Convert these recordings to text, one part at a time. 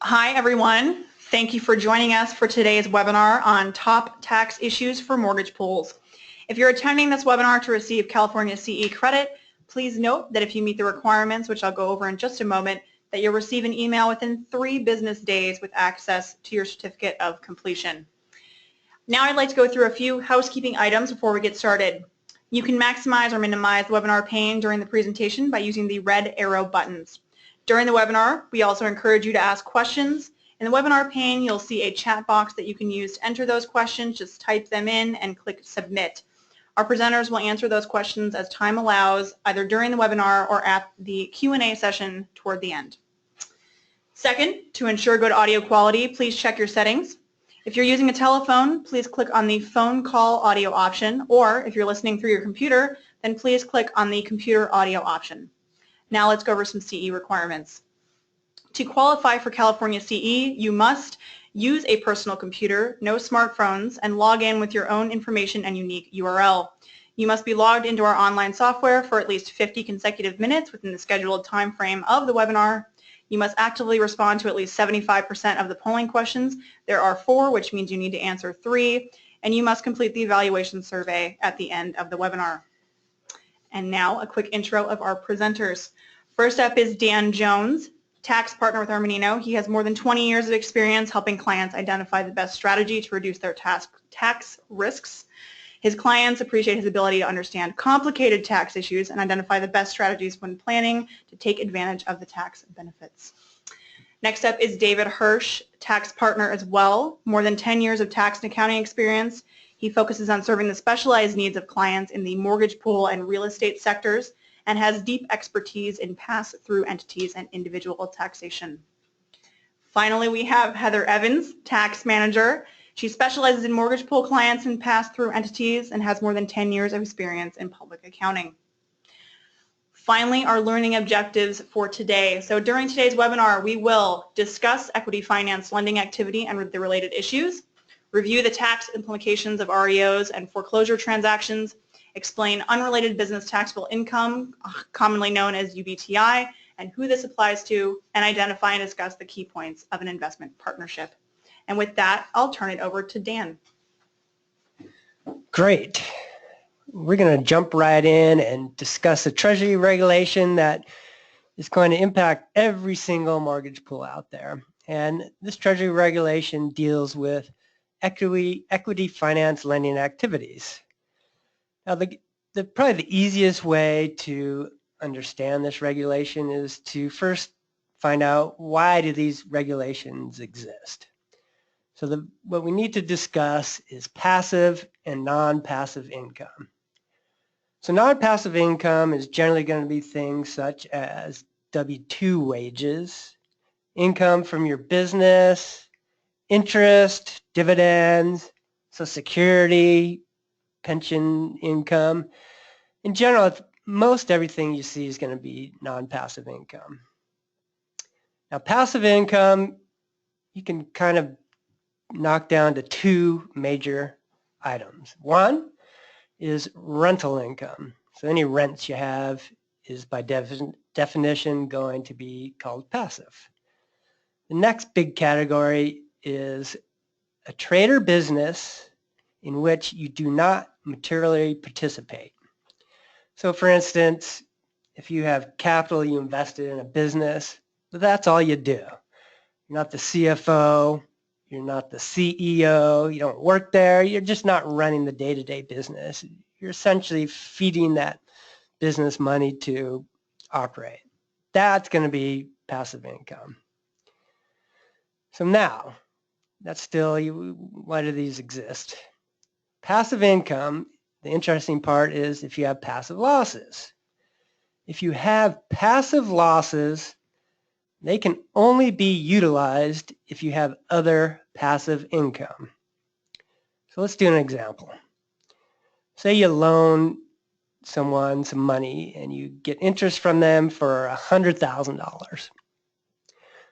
Hi, everyone. Thank you for joining us for today's webinar on top tax issues for mortgage pools. If you're attending this webinar to receive California CE credit, please note that if you meet the requirements, which I'll go over in just a moment, that you'll receive an email within 3 business days with access to your certificate of completion. Now I'd like to go through a few housekeeping items before we get started. You can maximize or minimize the webinar pane during the presentation by using the red arrow buttons. During the webinar, we also encourage you to ask questions. In the webinar pane, you'll see a chat box that you can use to enter those questions. Just type them in and click submit. Our presenters will answer those questions as time allows, either during the webinar or at the Q&A session toward the end. Second, to ensure good audio quality, please check your settings. If you're using a telephone, please click on the phone call audio option, or if you're listening through your computer, then please click on the computer audio option. Now let's go over some CE requirements. To qualify for California CE, you must use a personal computer, no smartphones, and log in with your own information and unique URL. You must be logged into our online software for at least 50 consecutive minutes within the scheduled time frame of the webinar. You must actively respond to at least 75% of the polling questions. There are 4, which means you need to answer 3, and you must complete the evaluation survey at the end of the webinar. And now a quick intro of our presenters. First up is Dan Jones, tax partner with Armanino. He has more than 20 years of experience helping clients identify the best strategy to reduce their tax risks. His clients appreciate his ability to understand complicated tax issues and identify the best strategies when planning to take advantage of the tax benefits. Next up is David Hirsch, tax partner as well, more than 10 years of tax and accounting experience. He focuses on serving the specialized needs of clients in the mortgage pool and real estate sectors and has deep expertise in pass-through entities and individual taxation. Finally, we have Heather Evans, tax manager. She specializes in mortgage pool clients and pass-through entities and has more than 10 years of experience in public accounting. Finally, our learning objectives for today. So during today's webinar, we will discuss equity finance lending activity and the related issues, review the tax implications of REOs and foreclosure transactions, explain unrelated business taxable income, commonly known as UBTI, and who this applies to, and identify and discuss the key points of an investment partnership. And with that, I'll turn it over to Dan. Great. We're going to jump right in and discuss a Treasury regulation that is going to impact every single mortgage pool out there. And this Treasury regulation deals with equity finance lending activities. Now, probably the easiest way to understand this regulation is to first find out, why do these regulations exist? So what we need to discuss is passive and non-passive income. So non-passive income is generally going to be things such as W-2 wages, income from your business, interest, dividends, Social Security, pension income. In general, most everything you see is going to be non-passive income. Now, passive income, you can kind of knock down to 2 major items. One is rental income. So any rents you have is by definition going to be called passive. The next big category is a trade or business in which you do not materially participate. So for instance, if you have capital you invested in a business, that's all you do. You're not the CFO, you're not the CEO, you don't work there, you're just not running the day-to-day business. You're essentially feeding that business money to operate. That's going to be passive income. So now, that's still, why do these exist? Passive income, the interesting part is if you have passive losses. If you have passive losses, they can only be utilized if you have other passive income. So let's do an example. Say you loan someone some money and you get interest from them for $100,000.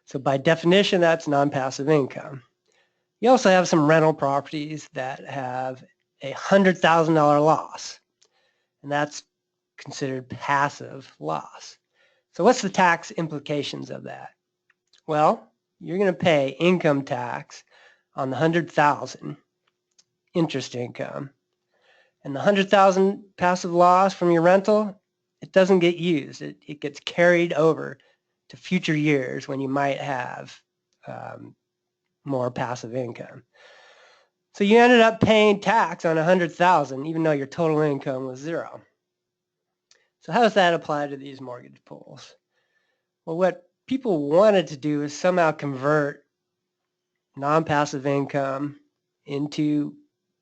So by definition, that's non-passive income. You also have some rental properties that have a $100,000 loss, and that's considered passive loss. So what's the tax implications of that? Well, you're going to pay income tax on the 100,000 interest income. And the 100,000 passive loss from your rental, it doesn't get used. It gets carried over to future years when you might have more passive income. So you ended up paying tax on 100,000 even though your total income was zero. So how does that apply to these mortgage pools? Well, what people wanted to do is somehow convert non-passive income into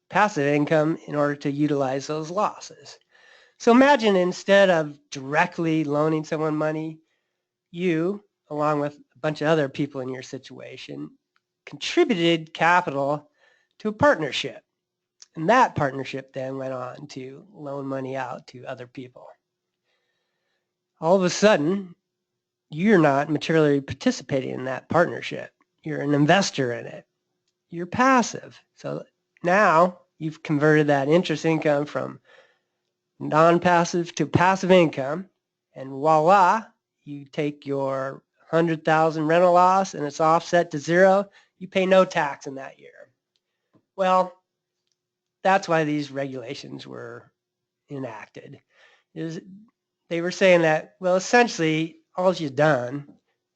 passive income in order to utilize those losses. So imagine instead of directly loaning someone money, you, along with a bunch of other people in your situation, contributed capital to a partnership. And that partnership then went on to loan money out to other people. All of a sudden, you're not materially participating in that partnership. You're an investor in it. You're passive. So now you've converted that interest income from non-passive to passive income, and voila, you take your 100,000 rental loss and it's offset to zero. You pay no tax in that year. Well, that's why these regulations were enacted. They were saying that, well, essentially, all you've done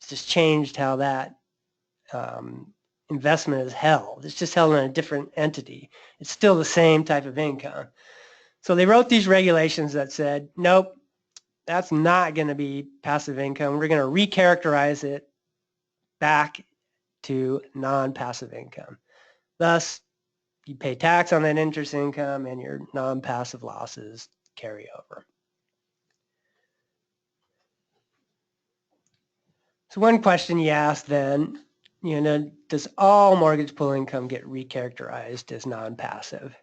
is just changed how that investment is held. It's just held in a different entity. It's still the same type of income. So they wrote these regulations that said, nope, that's not going to be passive income. We're going to recharacterize it back to non-passive income. Thus, you pay tax on that interest income and your non-passive losses carry over. So one question you ask then, does all mortgage pool income get recharacterized as non-passive?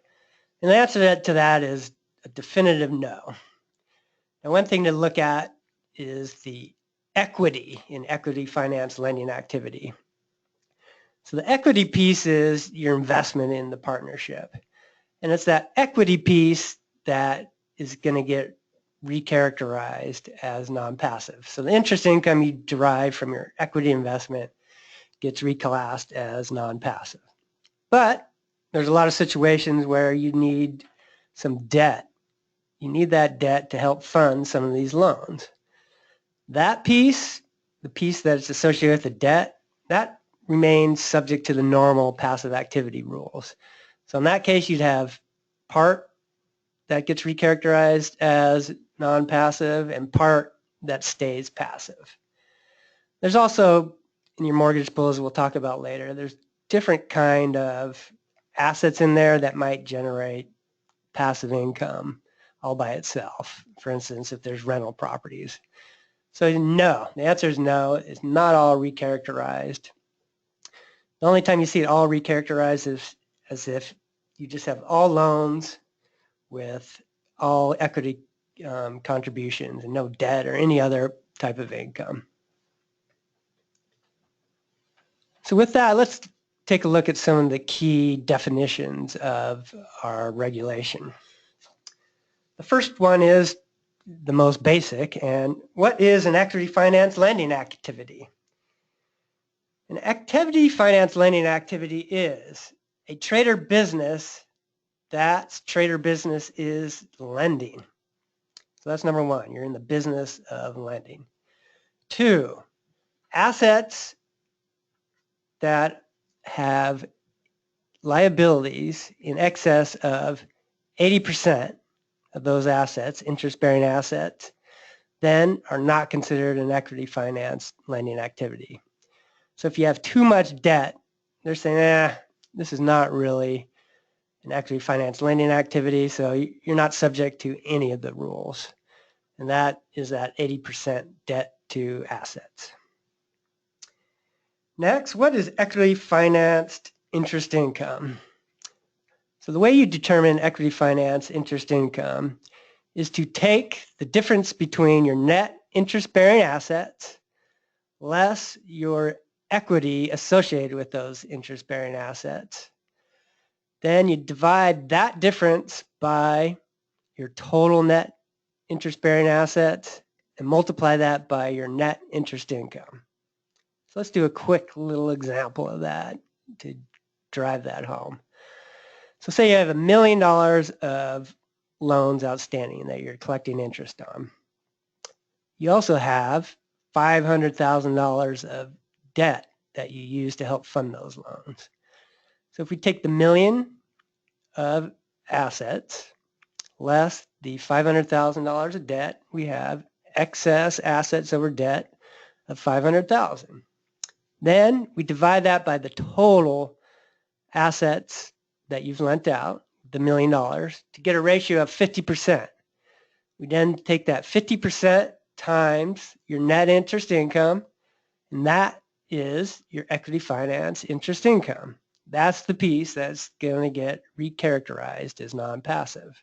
And the answer to that is a definitive no. Now, one thing to look at is the equity in equity finance lending activity. So the equity piece is your investment in the partnership. And it's that equity piece that is going to get recharacterized as non-passive. So the interest income you derive from your equity investment gets reclassed as non-passive. But there's a lot of situations where you need some debt. You need that debt to help fund some of these loans. That piece, the piece that's associated with the debt, that remains subject to the normal passive activity rules. So in that case, you'd have part that gets recharacterized as non-passive and part that stays passive. There's also, in your mortgage pools we'll talk about later, there's different kind of assets in there that might generate passive income all by itself. For instance, if there's rental properties. So no, the answer is no. It's not all recharacterized. The only time you see it all recharacterized is as if you just have all loans with all equity contributions and no debt or any other type of income. So with that, let's take a look at some of the key definitions of our regulation. The first one is the most basic, and what is an equity finance lending activity? An equity finance lending activity is a trader business that's trader business is lending. So that's number one. You're in the business of lending. Two, assets that have liabilities in excess of 80% of those assets, interest-bearing assets, then are not considered an equity finance lending activity. So if you have too much debt, they're saying, this is not really an equity finance lending activity, so you're not subject to any of the rules. And that is that 80% debt to assets. Next, what is equity financed interest income? So the way you determine equity finance interest income is to take the difference between your net interest-bearing assets less your equity associated with those interest-bearing assets. Then you divide that difference by your total net interest-bearing assets and multiply that by your net interest income. So let's do a quick little example of that to drive that home. So say you have $1 million of loans outstanding that you're collecting interest on. You also have $500,000 of debt that you use to help fund those loans. So if we take the $1 million of assets less the $500,000 of debt, we have excess assets over debt of $500,000. Then we divide that by the total assets that you've lent out, the $1 million, to get a ratio of 50%. We then take that 50% times your net interest income, and that is your equity finance interest income. That's the piece that's going to get recharacterized as non-passive.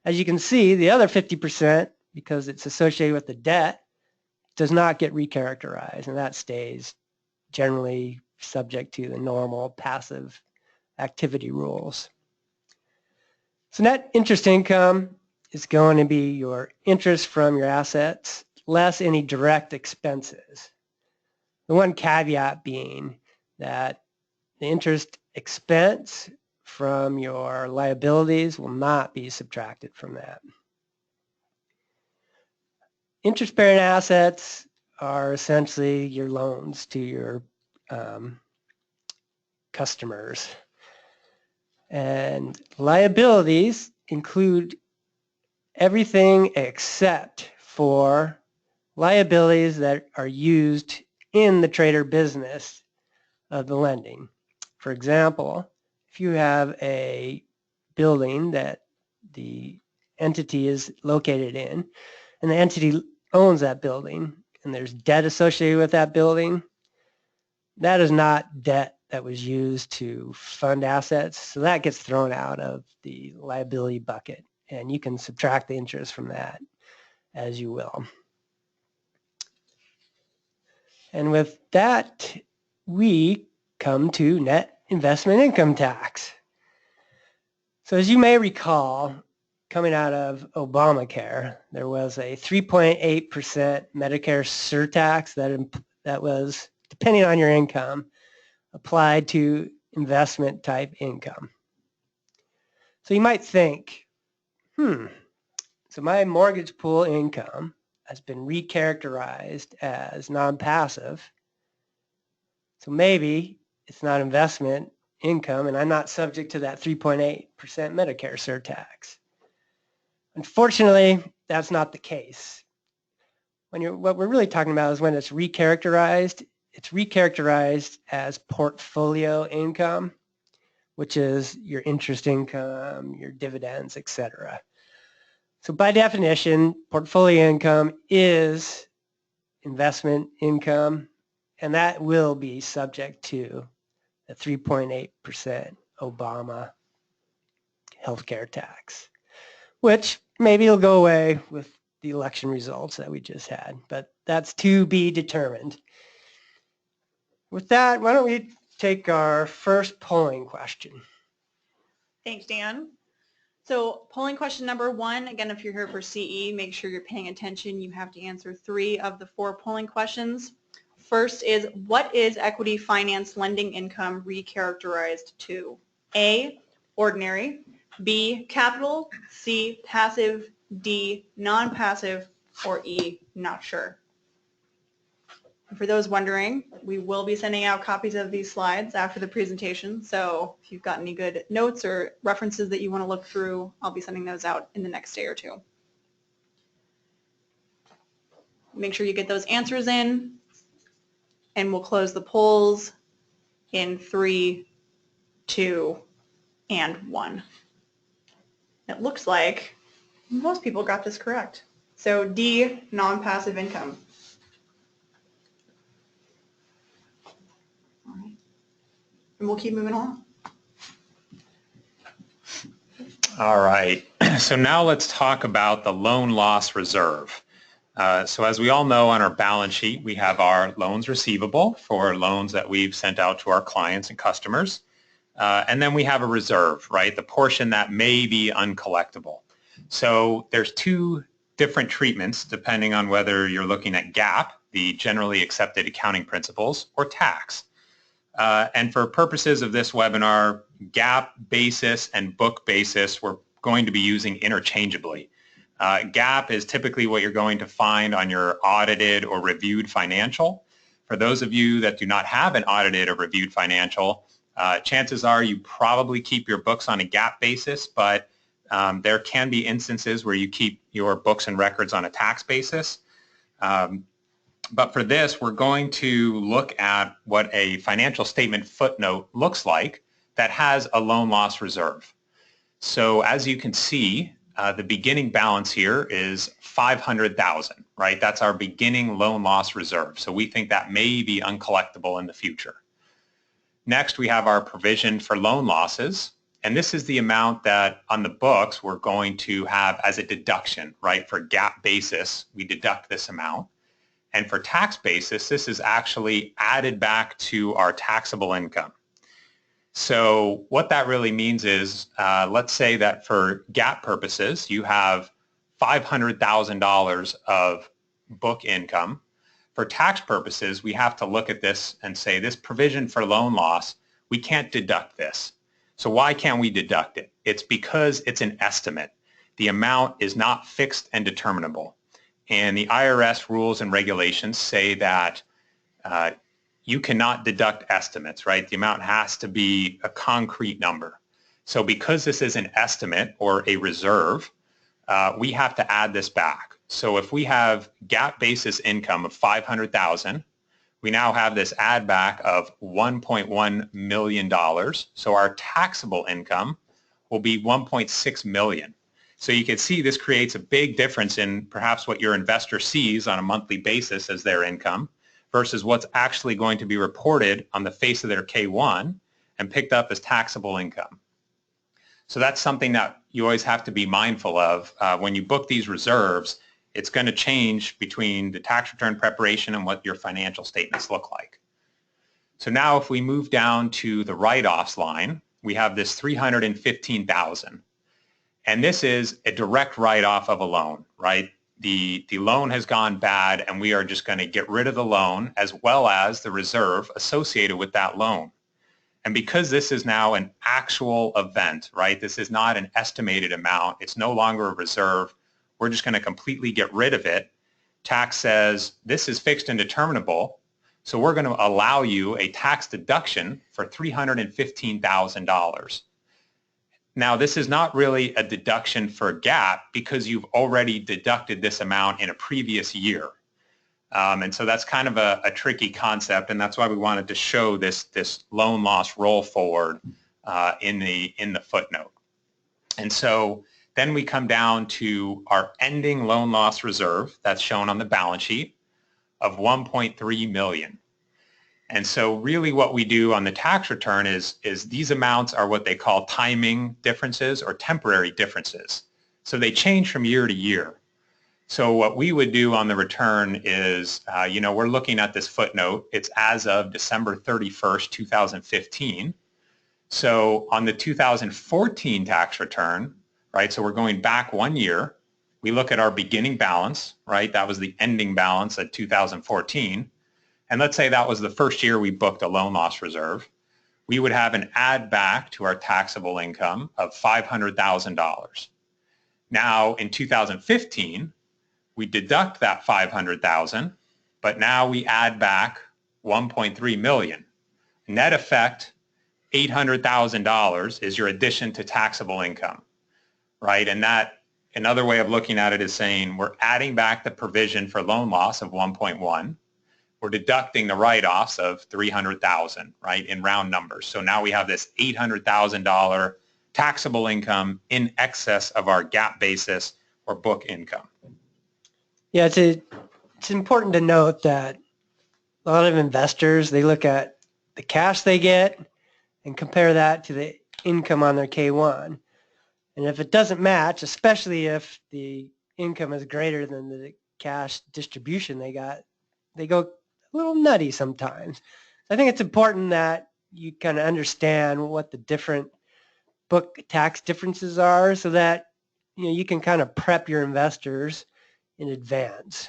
As you can see, the other 50%, because it's associated with the debt, does not get recharacterized, and that stays generally subject to the normal passive activity rules. So net interest income is going to be your interest from your assets less any direct expenses. The one caveat being that the interest expense from your liabilities will not be subtracted from that. Interest-bearing assets are essentially your loans to your customers. And liabilities include everything except for liabilities that are used in the trader business of the lending. For example, if you have a building that the entity is located in, and the entity owns that building, and there's debt associated with that building, that is not debt that was used to fund assets, so that gets thrown out of the liability bucket, and you can subtract the interest from that as you will. And with that, we come to net investment income tax. So as you may recall, coming out of Obamacare, there was a 3.8% Medicare surtax that was, depending on your income, applied to investment type income. So you might think, so my mortgage pool income has been recharacterized as non-passive. So maybe it's not investment income and I'm not subject to that 3.8% Medicare surtax. Unfortunately, that's not the case. What we're really talking about is when it's recharacterized as portfolio income, which is your interest income, your dividends, etc. So by definition, portfolio income is investment income, and that will be subject to the 3.8% Obama healthcare tax, which maybe it'll go away with the election results that we just had, but that's to be determined. With that, why don't we take our first polling question? Thanks, Dan. So polling question number 1, again, if you're here for CE, make sure you're paying attention. You have to answer 3 of the 4 polling questions. First is, what is equity finance lending income recharacterized to? A, ordinary, B, capital, C, passive, D, non-passive, or E, not sure. For those wondering, we will be sending out copies of these slides after the presentation, so if you've got any good notes or references that you want to look through, I'll be sending those out in the next day or 2. Make sure you get those answers in, and we'll close the polls in 3, 2, and 1. It looks like most people got this correct. So D, non-passive income. All right. And we'll keep moving on. All right. So now let's talk about the loan loss reserve. So as we all know, on our balance sheet, we have our loans receivable for loans that we've sent out to our clients and customers. And then we have a reserve, right? The portion that may be uncollectible. So there's 2 different treatments depending on whether you're looking at GAAP, the generally accepted accounting principles, or tax. And for purposes of this webinar, GAAP basis and book basis we're going to be using interchangeably. GAAP is typically what you're going to find on your audited or reviewed financial. For those of you that do not have an audited or reviewed financial, chances are you probably keep your books on a GAAP basis, but there can be instances where you keep your books and records on a tax basis. But for this, we're going to look at what a financial statement footnote looks like that has a loan loss reserve. So as you can see, the beginning balance here is $500,000, right? That's our beginning loan loss reserve. So we think that may be uncollectible in the future. Next, we have our provision for loan losses. And this is the amount that on the books we're going to have as a deduction, right? For GAAP basis, we deduct this amount. And for tax basis, this is actually added back to our taxable income. So what that really means is, let's say that for GAAP purposes, you have $500,000 of book income. For tax purposes, we have to look at this and say this provision for loan loss, we can't deduct this. So why can't we deduct it? It's because it's an estimate. The amount is not fixed and determinable. And the IRS rules and regulations say that you cannot deduct estimates, right? The amount has to be a concrete number. So because this is an estimate or a reserve, we have to add this back. So if we have GAAP basis income of $500,000, we now have this add back of $1.1 million. So our taxable income will be $1.6 million. So you can see this creates a big difference in perhaps what your investor sees on a monthly basis as their income versus what's actually going to be reported on the face of their K-1 and picked up as taxable income. So that's something that you always have to be mindful of. When you book these reserves, it's going to change between the tax return preparation and what your financial statements look like. So now if we move down to the write-offs line, we have this $315,000. And this is a direct write-off of a loan, right? The loan has gone bad and we are just going to get rid of the loan as well as the reserve associated with that loan. And because this is now an actual event, right? This is not an estimated amount. It's no longer a reserve. We're just going to completely get rid of it. Tax says this is fixed and determinable. So we're going to allow you a tax deduction for $315,000. Now, this is not really a deduction for GAAP because you've already deducted this amount in a previous year. And so that's kind of a tricky concept, and that's why we wanted to show this loan loss roll forward in the footnote. And so then we come down to our ending loan loss reserve that's shown on the balance sheet of $1.3 million. And so really what we do on the tax return is these amounts are what they call timing differences or temporary differences. So they change from year to year. So what we would do on the return is, we're looking at this footnote. It's as of December 31st, 2015. So on the 2014 tax return, right, so we're going back 1 year. We look at our beginning balance, right? That was the ending balance at 2014. And let's say that was the first year we booked a loan loss reserve. We would have an add back to our taxable income of $500,000. Now in 2015, we deduct that $500,000, but now we add back $1.3 million. Net effect, $800,000 is your addition to taxable income, right? And that, another way of looking at it is saying we're adding back the provision for loan loss of 1.1. We're deducting the write-offs of $300,000, right, in round numbers. So now we have this $800,000 taxable income in excess of our GAAP basis or book income. Yeah, it's important to note that a lot of investors, they look at the cash they get and compare that to the income on their K-1. And if it doesn't match, especially if the income is greater than the cash distribution they got, they go a little nutty sometimes. I think it's important that you kind of understand what the different book tax differences are so that you can kind of prep your investors in advance.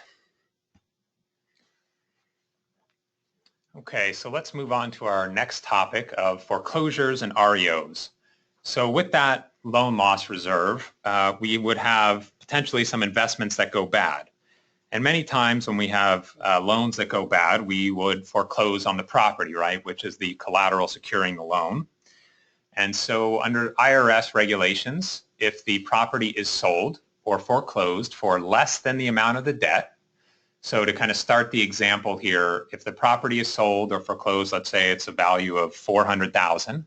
Okay, so let's move on to our next topic of foreclosures and REOs. So with that loan loss reserve, we would have potentially some investments that go bad. And many times when we have loans that go bad, we would foreclose on the property, right, which is the collateral securing the loan. And so under IRS regulations, if the property is sold or foreclosed for less than the amount of the debt, so to kind of start the example here, if the property is sold or foreclosed, let's say it's a value of $400,000,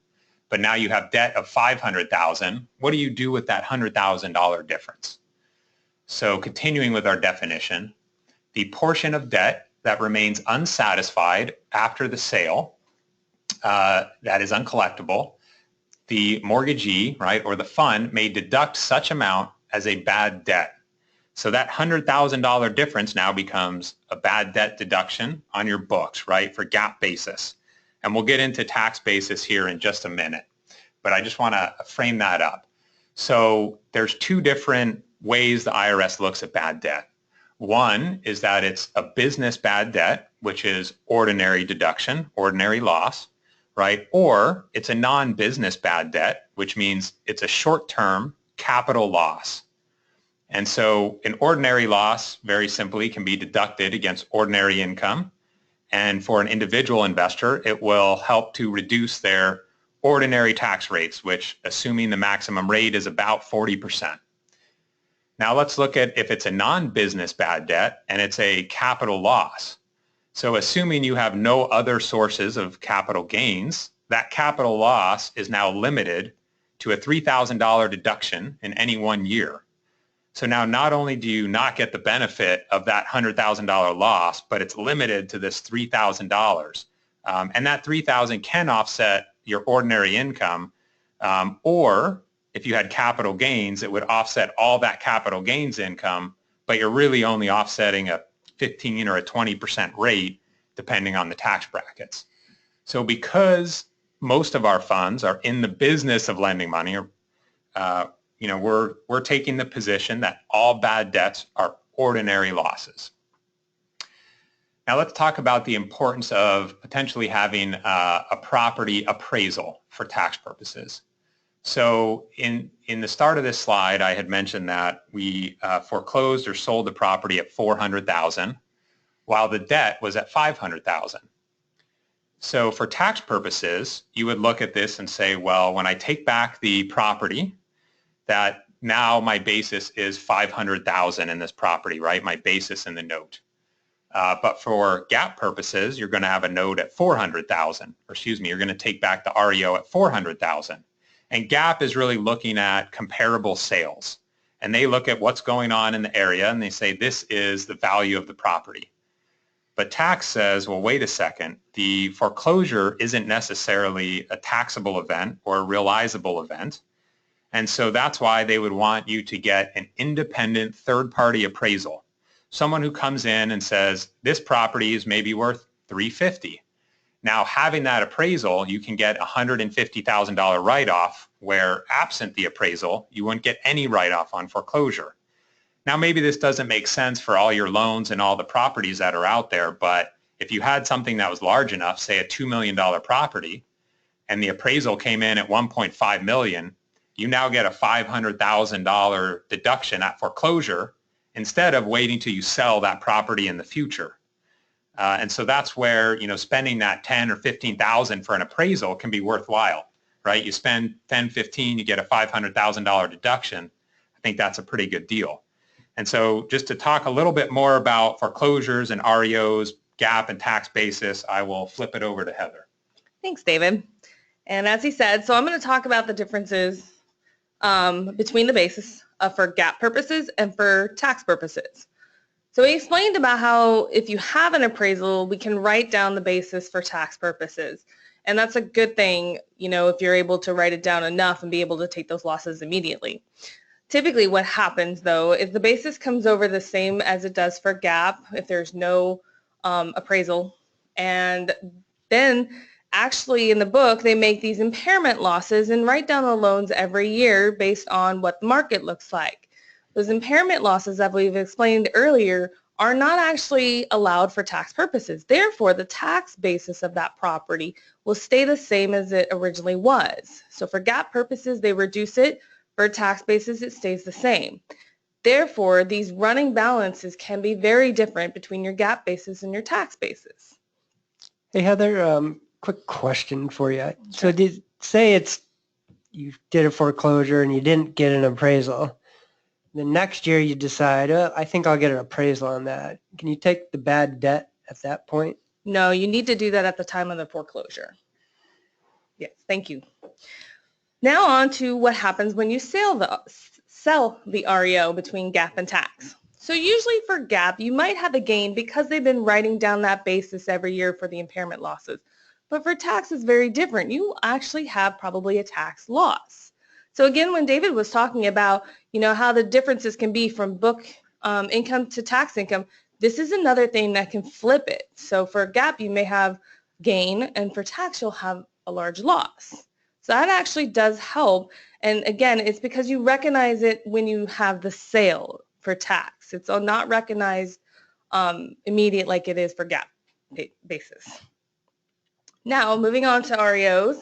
but now you have debt of $500,000, what do you do with that $100,000 difference? So continuing with our definition, the portion of debt that remains unsatisfied after the sale, that is uncollectible, the mortgagee, right, or the fund may deduct such amount as a bad debt. So that $100,000 difference now becomes a bad debt deduction on your books, right, for GAAP basis. And we'll get into tax basis here in just a minute, but I just want to frame that up. So there's two different ways the IRS looks at bad debt. One is that it's a business bad debt, which is ordinary deduction, ordinary loss, right? Or it's a non-business bad debt, which means it's a short-term capital loss. And so an ordinary loss, very simply, can be deducted against ordinary income. And for an individual investor, it will help to reduce their ordinary tax rates, which, assuming the maximum rate, is about 40%. Now let's look at if it's a non-business bad debt and it's a capital loss. So assuming you have no other sources of capital gains, that capital loss is now limited to a $3,000 deduction in any 1 year. So now not only do you not get the benefit of that $100,000 loss, but it's limited to this $3,000. And that $3,000 can offset your ordinary income, or if you had capital gains, it would offset all that capital gains income, but you're really only offsetting a 15 or a 20% rate depending on the tax brackets. So because most of our funds are in the business of lending money, we're taking the position that all bad debts are ordinary losses. Now let's talk about the importance of potentially having a property appraisal for tax purposes. So in the start of this slide, I had mentioned that we foreclosed or sold the property at $400,000, while the debt was at $500,000. So for tax purposes, you would look at this and say, well, when I take back the property, that now my basis is $500,000 in this property, right? My basis in the note. But for GAAP purposes, you're going to have a note at $400,000, or excuse me, you're going to take back the REO at $400,000. And GAAP is really looking at comparable sales. And they look at what's going on in the area and they say this is the value of the property. But tax says, well, wait a second, the foreclosure isn't necessarily a taxable event or a realizable event. And so that's why they would want you to get an independent third-party appraisal. Someone who comes in and says, this property is maybe worth $350,000. Now, having that appraisal, you can get a $150,000 write-off, where absent the appraisal, you wouldn't get any write-off on foreclosure. Now, maybe this doesn't make sense for all your loans and all the properties that are out there, but if you had something that was large enough, say a $2 million property, and the appraisal came in at $1.5 million, you now get a $500,000 deduction at foreclosure instead of waiting till you sell that property in the future. And so that's where, spending that $10,000 or $15,000 for an appraisal can be worthwhile, right? You spend $10,000, $15,000, you get a $500,000 deduction. I think that's a pretty good deal. And so just to talk a little bit more about foreclosures and REOs, GAAP and tax basis, I will flip it over to Heather. Thanks, David. And as he said, so I'm going to talk about the differences between the basis for GAAP purposes and for tax purposes. So he explained about how if you have an appraisal, we can write down the basis for tax purposes. And that's a good thing, if you're able to write it down enough and be able to take those losses immediately. Typically what happens, though, is the basis comes over the same as it does for GAAP if there's no appraisal. And then actually in the book, they make these impairment losses and write down the loans every year based on what the market looks like. Those impairment losses that we've explained earlier are not actually allowed for tax purposes. Therefore, the tax basis of that property will stay the same as it originally was. So for GAAP purposes, they reduce it. For tax basis, it stays the same. Therefore, these running balances can be very different between your GAAP basis and your tax basis. Hey, Heather, quick question for you. Sure. So say you did a foreclosure and you didn't get an appraisal. The next year you decide, oh, I think I'll get an appraisal on that. Can you take the bad debt at that point? No, you need to do that at the time of the foreclosure. Yes, thank you. Now on to what happens when you sell the REO between GAAP and tax. So usually for GAAP, you might have a gain because they've been writing down that basis every year for the impairment losses. But for tax, it's very different. You actually have probably a tax loss. So again, when David was talking about, how the differences can be from book income to tax income, this is another thing that can flip it. So for GAAP, you may have gain, and for tax, you'll have a large loss. So that actually does help. And again, it's because you recognize it when you have the sale for tax. It's not recognized immediate like it is for GAAP basis. Now, moving on to REOs,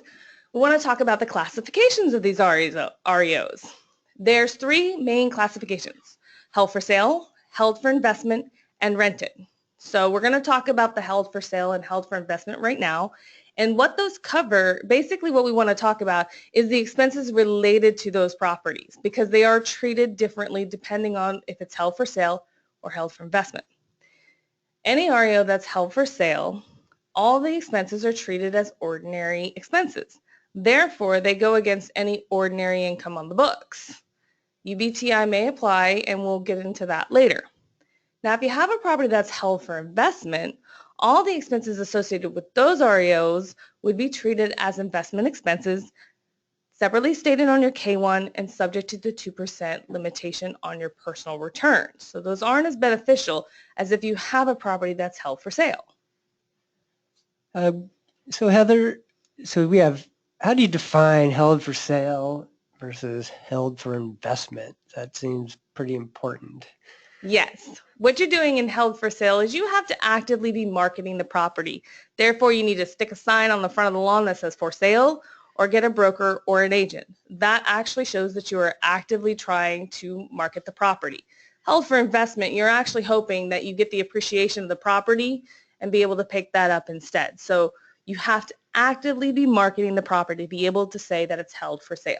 we want to talk about the classifications of these REOs. There's three main classifications: held for sale, held for investment, and rented. So we're going to talk about the held for sale and held for investment right now. And what those cover, basically what we want to talk about is the expenses related to those properties, because they are treated differently depending on if it's held for sale or held for investment. Any REO that's held for sale, all the expenses are treated as ordinary expenses. Therefore, they go against any ordinary income on the books. UBTI may apply, and we'll get into that later. Now, if you have a property that's held for investment, all the expenses associated with those REOs would be treated as investment expenses, separately stated on your K-1 and subject to the 2% limitation on your personal returns. So those aren't as beneficial as if you have a property that's held for sale. So Heather, how do you define held for sale versus held for investment? That seems pretty important. Yes. What you're doing in held for sale is you have to actively be marketing the property. Therefore, you need to stick a sign on the front of the lawn that says for sale, or get a broker or an agent. That actually shows that you are actively trying to market the property. Held for investment, you're actually hoping that you get the appreciation of the property and be able to pick that up instead. So you have to actively be marketing the property to be able to say that it's held for sale.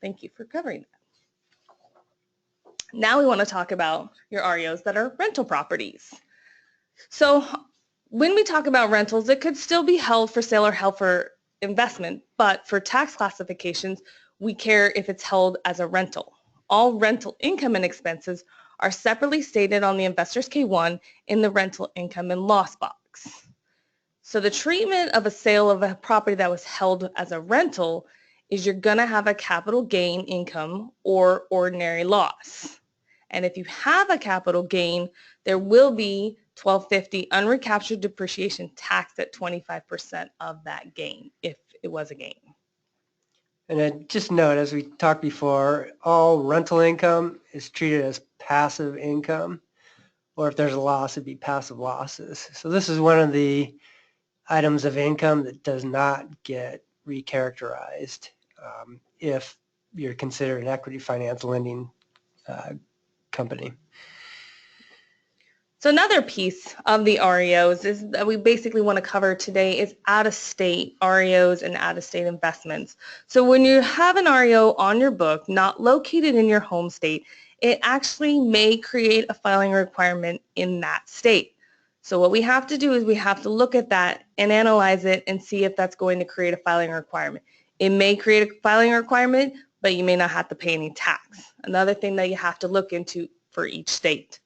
Thank you for covering that. Now we want to talk about your REOs that are rental properties. So when we talk about rentals, it could still be held for sale or held for investment, but for tax classifications, we care if it's held as a rental. All rental income and expenses are separately stated on the investor's K-1 in the rental income and loss box. So the treatment of a sale of a property that was held as a rental is you're going to have a capital gain income or ordinary loss. And if you have a capital gain, there will be $1,250 unrecaptured depreciation taxed at 25% of that gain if it was a gain. And then just note, as we talked before, all rental income is treated as passive income, or if there's a loss, it'd be passive losses. So this is one of the items of income that does not get recharacterized if you're considered an equity finance lending company. So another piece of the REOs is that we basically want to cover today is out-of-state REOs and out-of-state investments. So when you have an REO on your book, not located in your home state, it actually may create a filing requirement in that state. So what we have to do is we have to look at that and analyze it and see if that's going to create a filing requirement. It may create a filing requirement, but you may not have to pay any tax. Another thing that you have to look into for each state.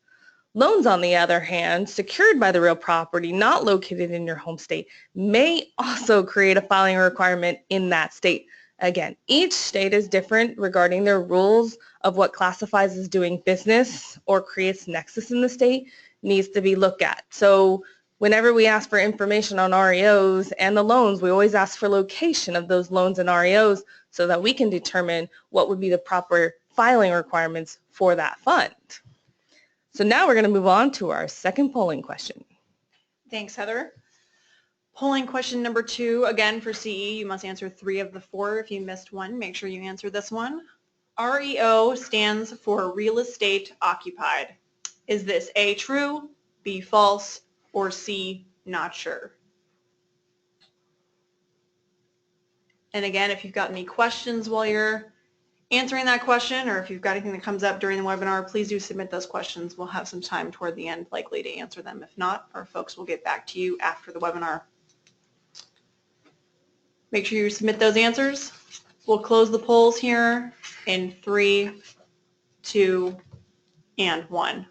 Loans, on the other hand, secured by the real property not located in your home state may also create a filing requirement in that state. Again, each state is different regarding their rules of what classifies as doing business or creates nexus in the state needs to be looked at. So whenever we ask for information on REOs and the loans, we always ask for location of those loans and REOs so that we can determine what would be the proper filing requirements for that fund. So now we're going to move on to our second polling question. Thanks, Heather. Polling question number 2, again for CE, you must answer 3 of the 4. If you missed one, make sure you answer this one. REO stands for real estate occupied. Is this A, true, B, false, or C, not sure? And again, if you've got any questions while you're answering that question, or if you've got anything that comes up during the webinar, please do submit those questions. We'll have some time toward the end likely to answer them. If not, our folks will get back to you after the webinar. Make sure you submit those answers. We'll close the polls here in 3, 2, and 1.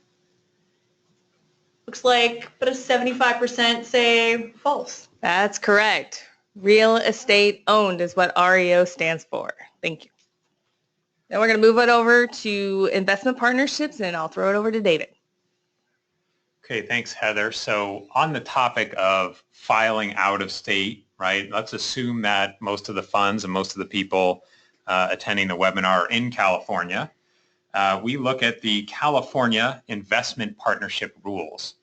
Looks like about a 75% say false. That's correct. Real estate owned is what REO stands for. Thank you. Then we're going to move it over to investment partnerships, and I'll throw it over to David. Okay, thanks, Heather. So on the topic of filing out of state, right, let's assume that most of the funds and most of the people attending the webinar are in California. We look at the California Investment Partnership Rules.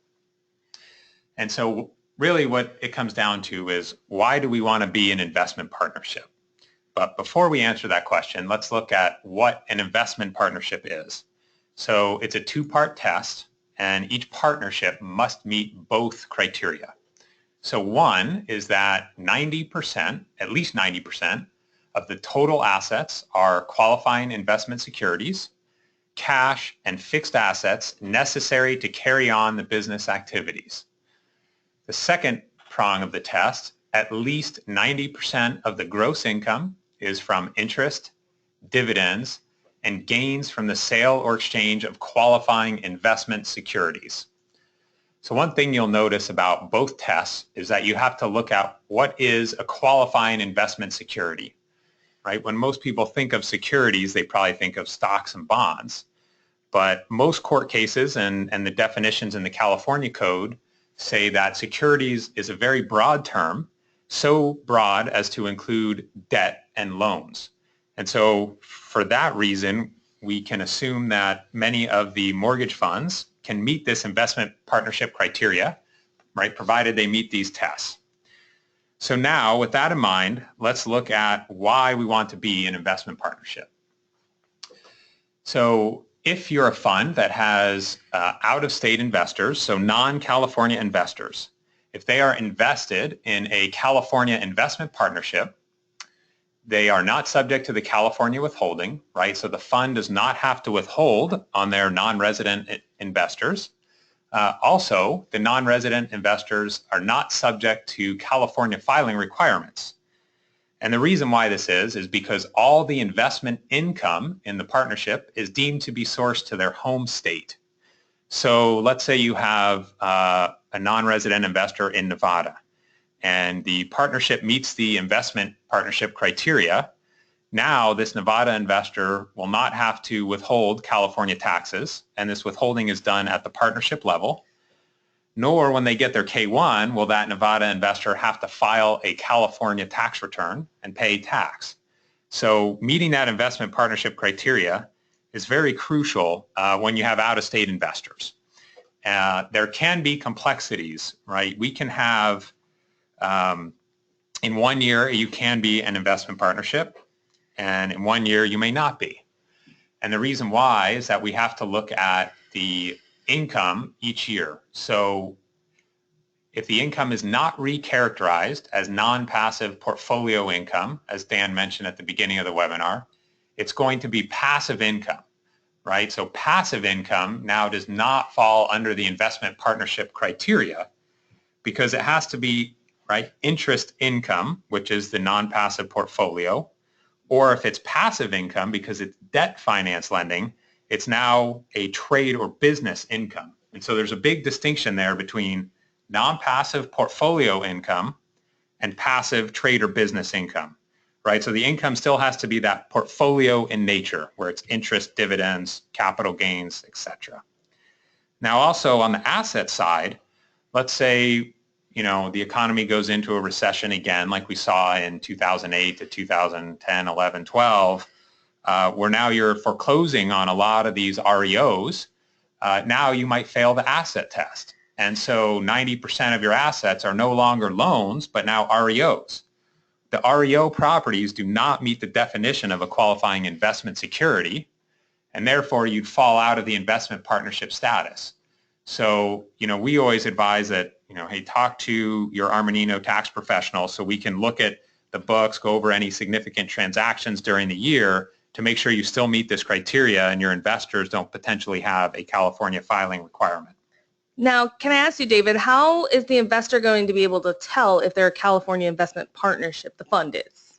And so really what it comes down to is, why do we want to be an investment partnership? But before we answer that question, let's look at what an investment partnership is. So it's a 2-part test, and each partnership must meet both criteria. So one is that 90%, at least 90%, of the total assets are qualifying investment securities, cash, and fixed assets necessary to carry on the business activities. The second prong of the test, at least 90% of the gross income is from interest, dividends, and gains from the sale or exchange of qualifying investment securities. So one thing you'll notice about both tests is that you have to look at what is a qualifying investment security, right? When most people think of securities, they probably think of stocks and bonds. But most court cases and the definitions in the California Code say that securities is a very broad term, so broad as to include debt and loans. And so for that reason, we can assume that many of the mortgage funds can meet this investment partnership criteria, right, provided they meet these tests. So now, with that in mind, let's look at why we want to be an investment partnership. So if you're a fund that has out-of-state investors, so non-California investors, if they are invested in a California investment partnership, they are not subject to the California withholding, right? So the fund does not have to withhold on their non-resident investors. Also, the non-resident investors are not subject to California filing requirements. And the reason why this is because all the investment income in the partnership is deemed to be sourced to their home state. So let's say you have a non-resident investor in Nevada, and the partnership meets the investment partnership criteria. Now this Nevada investor will not have to withhold California taxes, and this withholding is done at the partnership level. Nor when they get their K-1 will that Nevada investor have to file a California tax return and pay tax. So meeting that investment partnership criteria is very crucial when you have out-of-state investors. There can be complexities, right? We can have, in 1 year, you can be an investment partnership, and in 1 year, you may not be. And the reason why is that we have to look at the income each year. So if the income is not recharacterized as non-passive portfolio income, as Dan mentioned at the beginning of the webinar, it's going to be passive income, right? So passive income now does not fall under the investment partnership criteria because it has to be, right, interest income, which is the non-passive portfolio, or if it's passive income because it's debt finance lending, it's now a trade or business income. And so there's a big distinction there between non-passive portfolio income and passive trade or business income, right? So the income still has to be that portfolio in nature, where it's interest, dividends, capital gains, etc. Now also on the asset side, let's say, you know, the economy goes into a recession again, like we saw in 2008 to 2010, 11, 12, where now you're foreclosing on a lot of these REOs. now you might fail the asset test. And so 90% of your assets are no longer loans, but now REOs. The REO properties do not meet the definition of a qualifying investment security, and therefore you'd fall out of the investment partnership status. So, we always advise that, hey, talk to your Armanino tax professional so we can look at the books, go over any significant transactions during the year to make sure you still meet this criteria and your investors don't potentially have a California filing requirement. Now, can I ask you, David, how is the investor going to be able to tell if they're a California investment partnership, the fund is?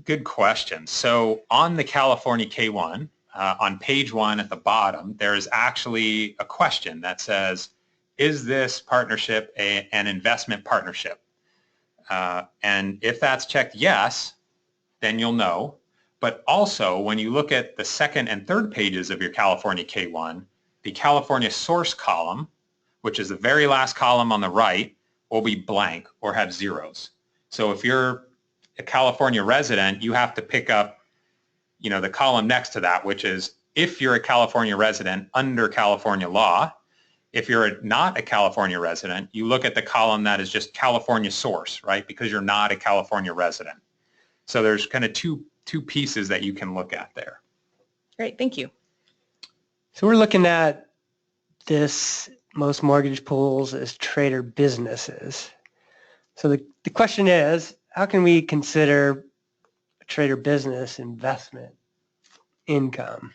Good question. So on the California K-1, on page 1 at the bottom, there is actually a question that says, is this partnership an investment partnership? And if that's checked yes, then you'll know. But also, when you look at the second and third pages of your California K-1, the California source column, which is the very last column on the right, will be blank or have zeros. So if you're a California resident, you have to pick up, the column next to that, which is if you're a California resident under California law. If you're not a California resident, you look at the column that is just California source, right? Because you're not a California resident. So there's kind of two pieces that you can look at there. Great, thank you. So we're looking at most mortgage pools as trader businesses. So the question is, how can we consider a trader business investment income?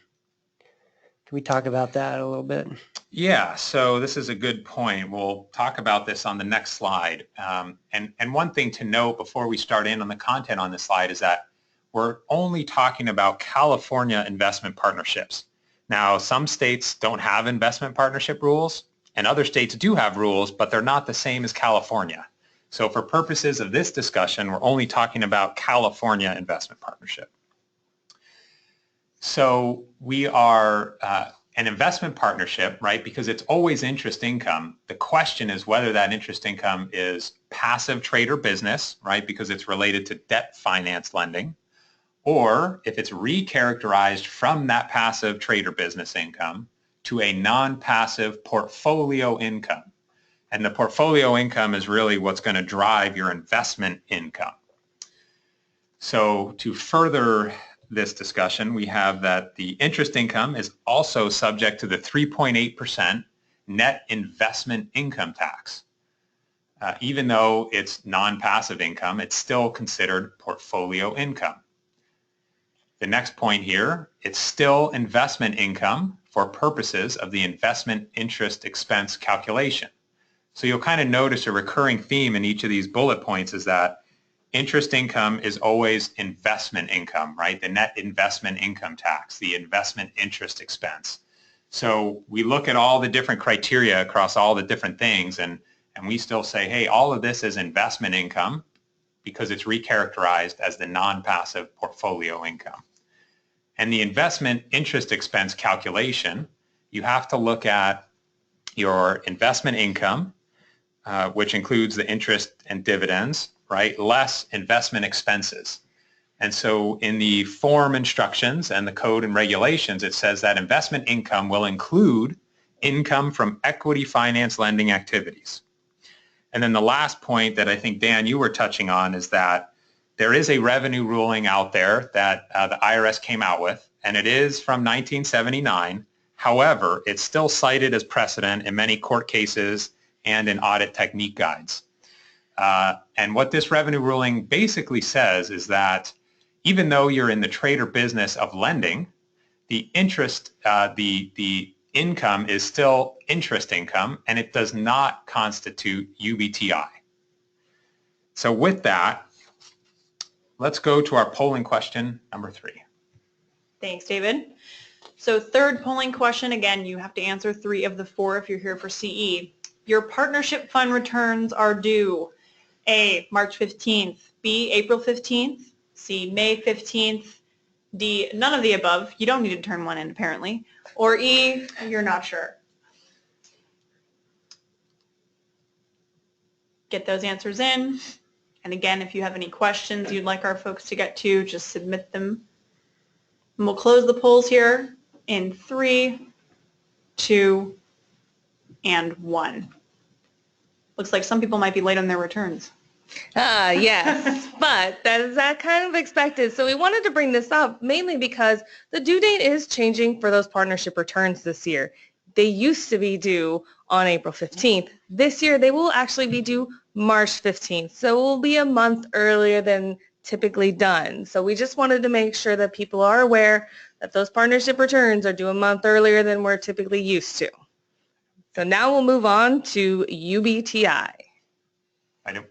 Can we talk about that a little bit? Yeah, so this is a good point. We'll talk about this on the next slide. And one thing to note before we start in on the content on this slide is that we're only talking about California investment partnerships. Now, some states don't have investment partnership rules, and other states do have rules, but they're not the same as California. So for purposes of this discussion, we're only talking about California investment partnership. So we are an investment partnership, right, because it's always interest income. The question is whether that interest income is passive trader business, right, because it's related to debt finance lending, or if it's recharacterized from that passive trader business income to a non-passive portfolio income. And the portfolio income is really what's going to drive your investment income. So to further this discussion, we have that the interest income is also subject to the 3.8% net investment income tax. Even though it's non-passive income, it's still considered portfolio income. The next point here, it's still investment income for purposes of the investment interest expense calculation. So you'll kind of notice a recurring theme in each of these bullet points is that interest income is always investment income, right? The net investment income tax, the investment interest expense. So we look at all the different criteria across all the different things and we still say, hey, all of this is investment income because it's recharacterized as the non-passive portfolio income. And the investment interest expense calculation, you have to look at your investment income, which includes the interest and dividends, right, less investment expenses. And so in the form instructions and the code and regulations, it says that investment income will include income from equity finance lending activities. And then the last point that I think, Dan, you were touching on is that there is a revenue ruling out there that the IRS came out with, and it is from 1979. However, it's still cited as precedent in many court cases and in audit technique guides. And what this revenue ruling basically says is that even though you're in the trader business of lending, the interest, the income is still interest income, and it does not constitute UBTI. So with that, let's go to our polling question number 3. Thanks, David. So third polling question, again, you have to answer 3 of the 4 if you're here for CE. Your partnership fund returns are due A, March 15th, B, April 15th, C, May 15th, D, none of the above. You don't need to turn one in apparently. Or E, you're not sure. Get those answers in. And again, if you have any questions you'd like our folks to get to, just submit them. And we'll close the polls here in 3, 2, and 1. Looks like some people might be late on their returns. Yes, but that kind of expected. So we wanted to bring this up mainly because the due date is changing for those partnership returns this year. They used to be due on April 15th. This year they will actually be due March 15th. So it will be a month earlier than typically done. So we just wanted to make sure that people are aware that those partnership returns are due a month earlier than we're typically used to. So now we'll move on to UBTI.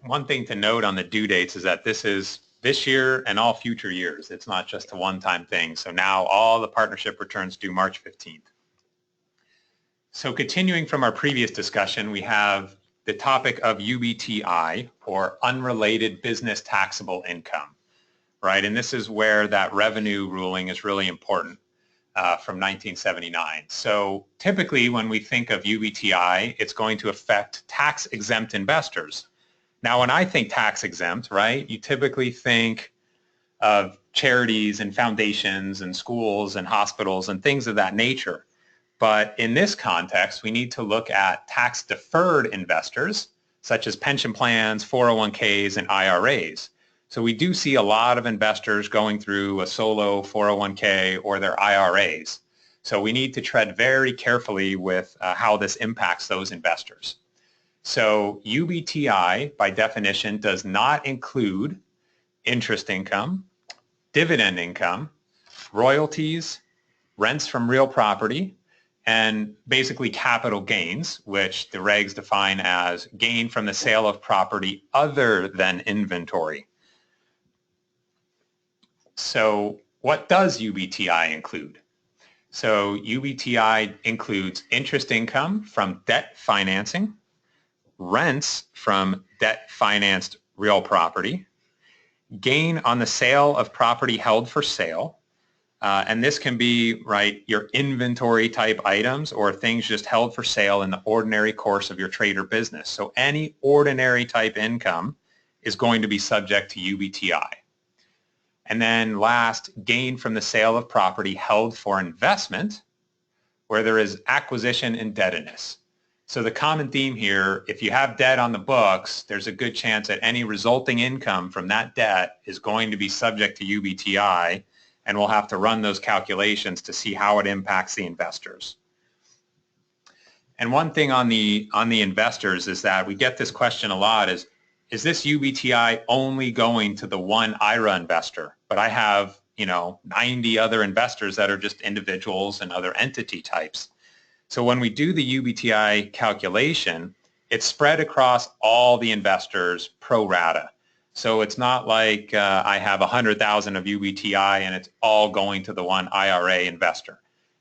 One thing to note on the due dates is that this is this year and all future years. It's not just a one-time thing. So now all the partnership returns due March 15th. So continuing from our previous discussion, we have the topic of UBTI, or unrelated business taxable income, right? And this is where that revenue ruling is really important from 1979. So typically when we think of UBTI, it's going to affect tax-exempt investors. Now, when I think tax-exempt, right, you typically think of charities and foundations and schools and hospitals and things of that nature. But in this context, we need to look at tax-deferred investors, such as pension plans, 401ks, and IRAs. So we do see a lot of investors going through a solo 401k or their IRAs. So we need to tread very carefully with how this impacts those investors. So UBTI, by definition, does not include interest income, dividend income, royalties, rents from real property, and basically capital gains, which the regs define as gain from the sale of property other than inventory. So what does UBTI include? So UBTI includes interest income from debt financing, rents from debt-financed real property, gain on the sale of property held for sale, and this can be, right, your inventory type items or things just held for sale in the ordinary course of your trade or business. So any ordinary type income is going to be subject to UBTI. And then last, gain from the sale of property held for investment, where there is acquisition indebtedness. So the common theme here, if you have debt on the books, there's a good chance that any resulting income from that debt is going to be subject to UBTI, and we'll have to run those calculations to see how it impacts the investors. And one thing on the investors is that we get this question a lot is this UBTI only going to the one IRA investor? But I have, 90 other investors that are just individuals and other entity types. So when we do the UBTI calculation, it's spread across all the investors pro rata. So it's not like I have 100,000 of UBTI and it's all going to the one IRA investor.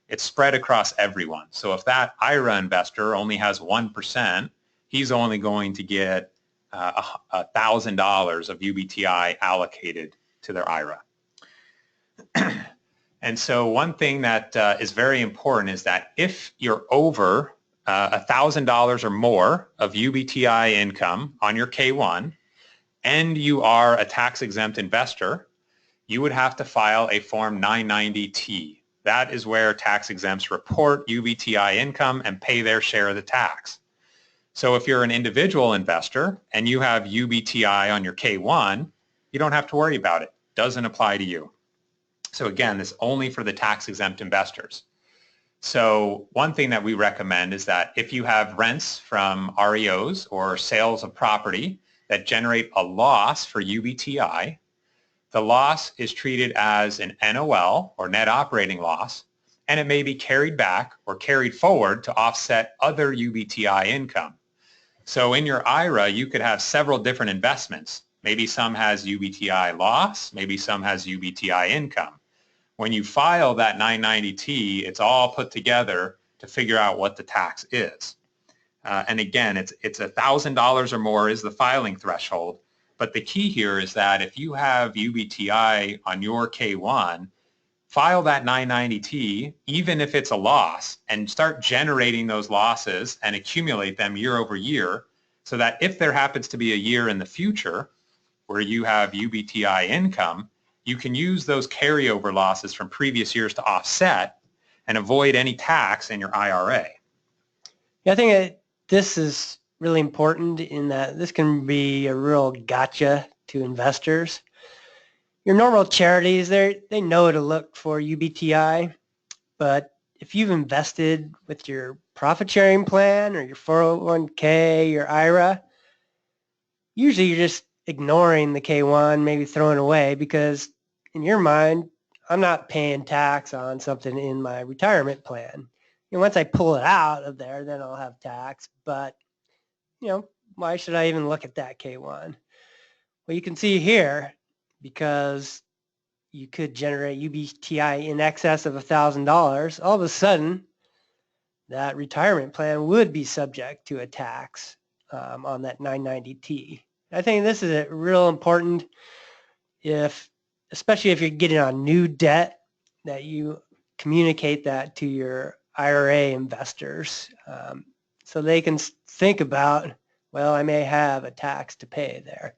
It's spread across everyone. So if that IRA investor only has 1%, he's only going to get $1,000 of UBTI allocated to their IRA. And so one thing that is very important is that if you're over $1,000 or more of UBTI income on your K-1 and you are a tax-exempt investor, you would have to file a Form 990-T. That is where tax-exempts report UBTI income and pay their share of the tax. So if you're an individual investor and you have UBTI on your K-1, you don't have to worry about it. Doesn't apply to you. So again, this is only for the tax-exempt investors. So one thing that we recommend is that if you have rents from REOs or sales of property that generate a loss for UBTI, the loss is treated as an NOL or net operating loss, and it may be carried back or carried forward to offset other UBTI income. So in your IRA, you could have several different investments. Maybe some has UBTI loss, maybe some has UBTI income. When you file that 990-T, it's all put together to figure out what the tax is. And again, it's $1,000 or more is the filing threshold. But the key here is that if you have UBTI on your K-1, file that 990-T, even if it's a loss, and start generating those losses and accumulate them year over year so that if there happens to be a year in the future where you have UBTI income, you can use those carryover losses from previous years to offset and avoid any tax in your IRA. Yeah, I think this is really important in that this can be a real gotcha to investors. Your normal charities, they know to look for UBTI, but if you've invested with your profit sharing plan or your 401k, your IRA, usually you're just ignoring the K1, maybe throwing away because in your mind, I'm not paying tax on something in my retirement plan. Once I pull it out of there, then I'll have tax, but why should I even look at that K1? Well, you can see here, because you could generate UBTI in excess of $1,000, all of a sudden, that retirement plan would be subject to a tax on that 990T. I think this is real important, especially if you're getting on new debt, that you communicate that to your IRA investors so they can think about, well, I may have a tax to pay there.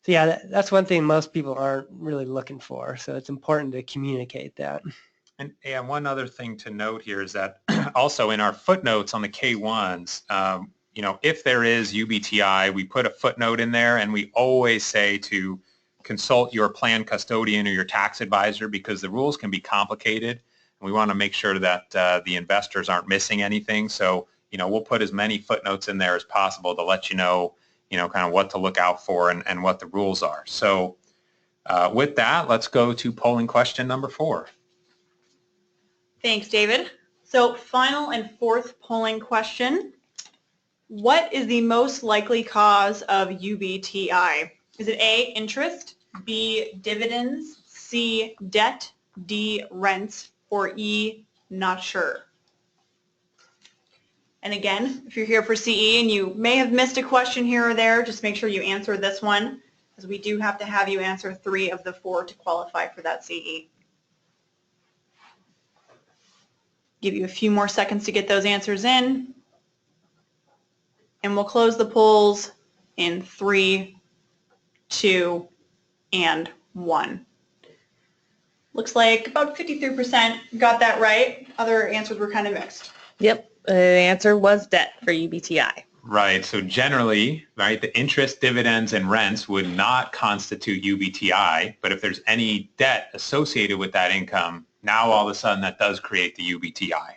So yeah, that's one thing most people aren't really looking for. So it's important to communicate that. And one other thing to note here is that also in our footnotes on the K1s, if there is UBTI, we put a footnote in there, and we always say to consult your plan custodian or your tax advisor because the rules can be complicated. And we want to make sure that the investors aren't missing anything. So, we'll put as many footnotes in there as possible to let you know, kind of what to look out for and what the rules are. So with that, let's go to polling question number 4. Thanks, David. So final and fourth polling question. What is the most likely cause of UBTI? Is it A, interest, B, dividends, C, debt, D, rents, or E, not sure? And again, if you're here for CE and you may have missed a question here or there, just make sure you answer this one, because we do have to have you answer 3 of the 4 to qualify for that CE. Give you a few more seconds to get those answers in. And we'll close the polls in 3, 2, and 1. Looks like about 53% got that right. Other answers were kind of mixed. Yep, the answer was debt for UBTI. Right. So generally, right, the interest, dividends, and rents would not constitute UBTI, but if there's any debt associated with that income, now all of a sudden that does create the UBTI.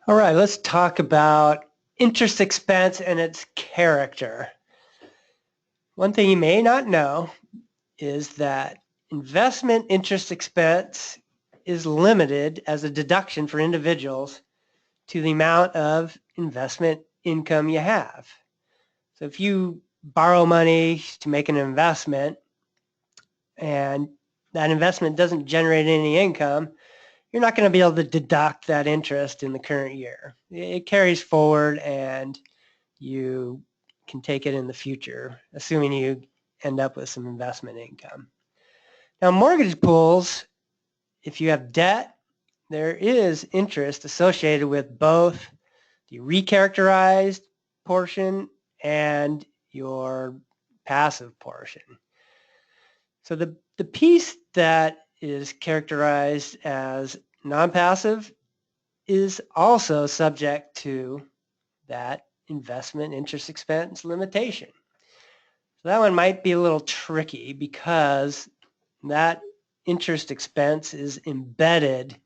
All right, let's talk about interest expense and its character. One thing you may not know is that investment interest expense is limited as a deduction for individuals to the amount of investment income you have. So if you borrow money to make an investment and that investment doesn't generate any income, you're not going to be able to deduct that interest in the current year. It carries forward and you can take it in the future, assuming you end up with some investment income. Now, mortgage pools, if you have debt, there is interest associated with both the recharacterized portion and your passive portion. So the piece that is characterized as non-passive is also subject to that investment interest expense limitation. So that one might be a little tricky because that interest expense is embedded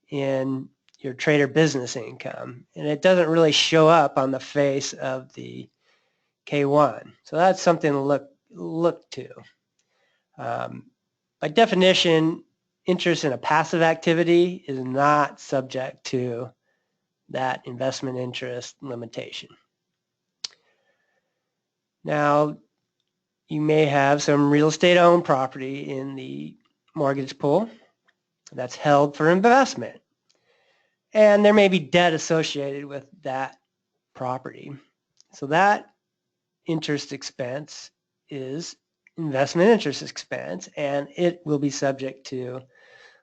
in your trade or business income, and it doesn't really show up on the face of the K1. So that's something to look to. By definition, interest in a passive activity is not subject to that investment interest limitation. Now, you may have some real estate owned property in the mortgage pool that's held for investment. And there may be debt associated with that property. So that interest expense is investment interest expense, and it will be subject to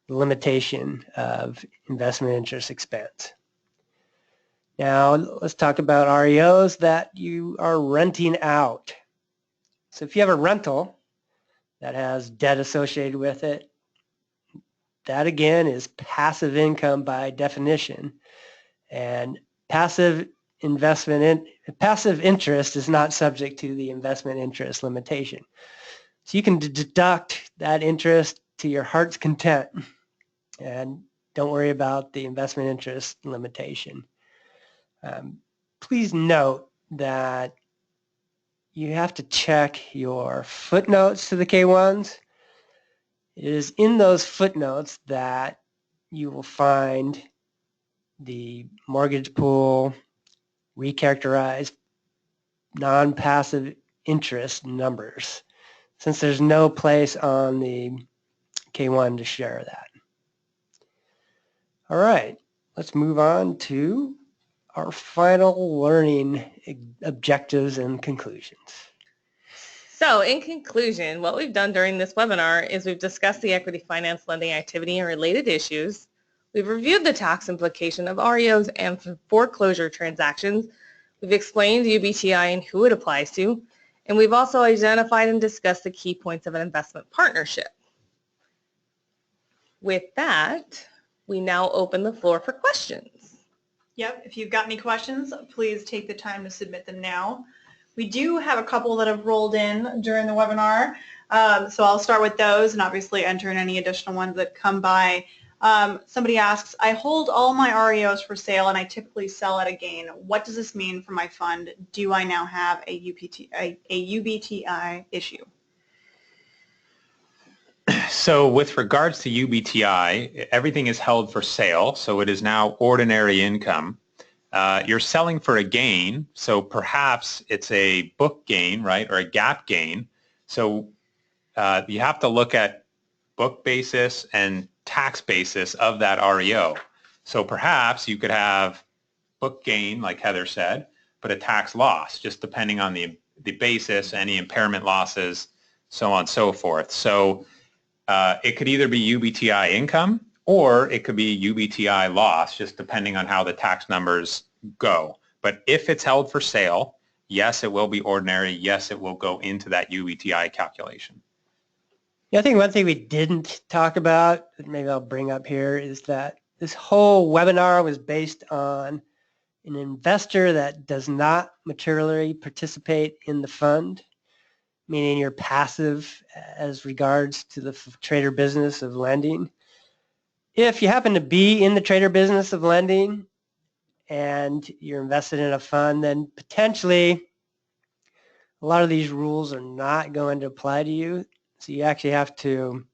the limitation of investment interest expense. Now, let's talk about REOs that you are renting out. So if you have a rental that has debt associated with it, that again is passive income by definition. And passive interest is not subject to the investment interest limitation. So you can deduct that interest to your heart's content and don't worry about the investment interest limitation. Please note that you have to check your footnotes to the K-1s. It is in those footnotes that you will find the mortgage pool recharacterized non-passive interest numbers, since there's no place on the K-1 to share that. All right, let's move on to our final learning objectives and conclusions. So in conclusion, what we've done during this webinar is we've discussed the equity finance lending activity and related issues. We've reviewed the tax implication of REOs and foreclosure transactions. We've explained UBTI and who it applies to. And we've also identified and discussed the key points of an investment partnership. With that, we now open the floor for questions. Yep, if you've got any questions, please take the time to submit them now. We do have a couple that have rolled in during the webinar, so I'll start with those and obviously enter in any additional ones that come by. Somebody asks, I hold all my REOs for sale and I typically sell at a gain. What does this mean for my fund? Do I now have a UBTI issue? So with regards to UBTI, everything is held for sale, so it is now ordinary income. You're selling for a gain, so perhaps it's a book gain, right, or a GAAP gain. So you have to look at book basis and tax basis of that REO. So perhaps you could have book gain, like Heather said, but a tax loss, just depending on the basis, any impairment losses, so on and so forth. So it could either be UBTI income or it could be UBTI loss, just depending on how the tax numbers go. But if it's held for sale, yes, it will be ordinary. Yes, it will go into that UBTI calculation. Yeah, I think one thing we didn't talk about, that maybe I'll bring up here, is that this whole webinar was based on an investor that does not materially participate in the fund, meaning you're passive as regards to the trader business of lending. If you happen to be in the trader business of lending and you're invested in a fund, then potentially a lot of these rules are not going to apply to you. So you actually have to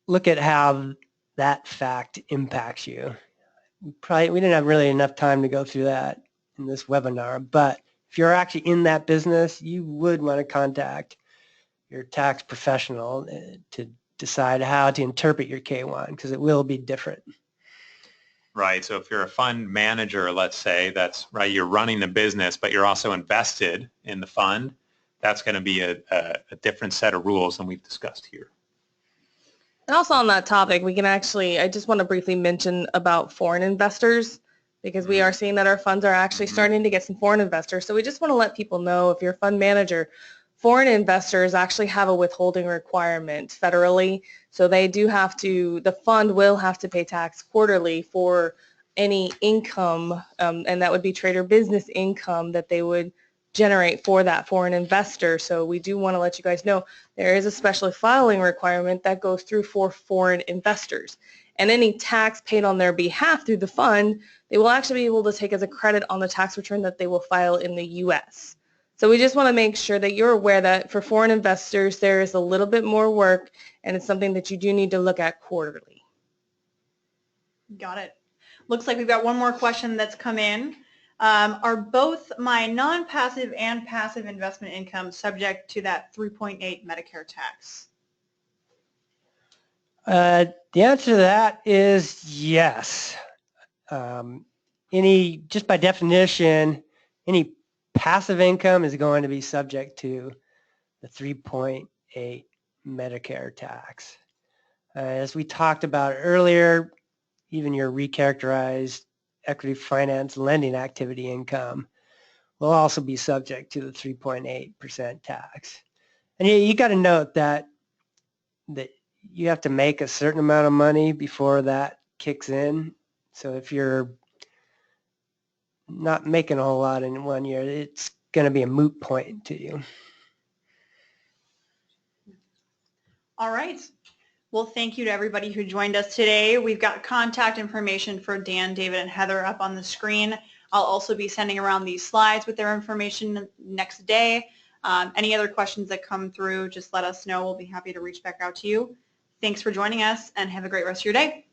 look at how that fact impacts you. We didn't have really enough time to go through that in this webinar, but if you're actually in that business, you would want to contact your tax professional to decide how to interpret your K-1, because it will be different. Right. So if you're a fund manager, let's say, that's right, you're running the business, but you're also invested in the fund, that's going to be a different set of rules than we've discussed here. And also on that topic, I just want to briefly mention about foreign investors, because we are seeing that our funds are actually starting to get some foreign investors. So we just want to let people know, if you're a fund manager, foreign investors actually have a withholding requirement federally. So they do have to, the fund will have to pay tax quarterly for any income, and that would be trader business income that they would generate for that foreign investor. So we do want to let you guys know there is a special filing requirement that goes through for foreign investors. And any tax paid on their behalf through the fund, they will actually be able to take as a credit on the tax return that they will file in the U.S. So we just want to make sure that you're aware that for foreign investors, there is a little bit more work, and it's something that you do need to look at quarterly. Got it. Looks like we've got one more question that's come in. Are both my non-passive and passive investment income subject to that 3.8 Medicare tax? The answer to that is yes. Just by definition, any passive income is going to be subject to the 3.8 Medicare tax. As we talked about earlier, even your recharacterized equity finance lending activity income will also be subject to the 3.8% tax. And you got to note that you have to make a certain amount of money before that kicks in. So if you're not making a whole lot in 1 year, it's going to be a moot point to you. All right. Well, thank you to everybody who joined us today. We've got contact information for Dan, David, and Heather up on the screen. I'll also be sending around these slides with their information next day. Any other questions that come through, just let us know. We'll be happy to reach back out to you. Thanks for joining us, and have a great rest of your day.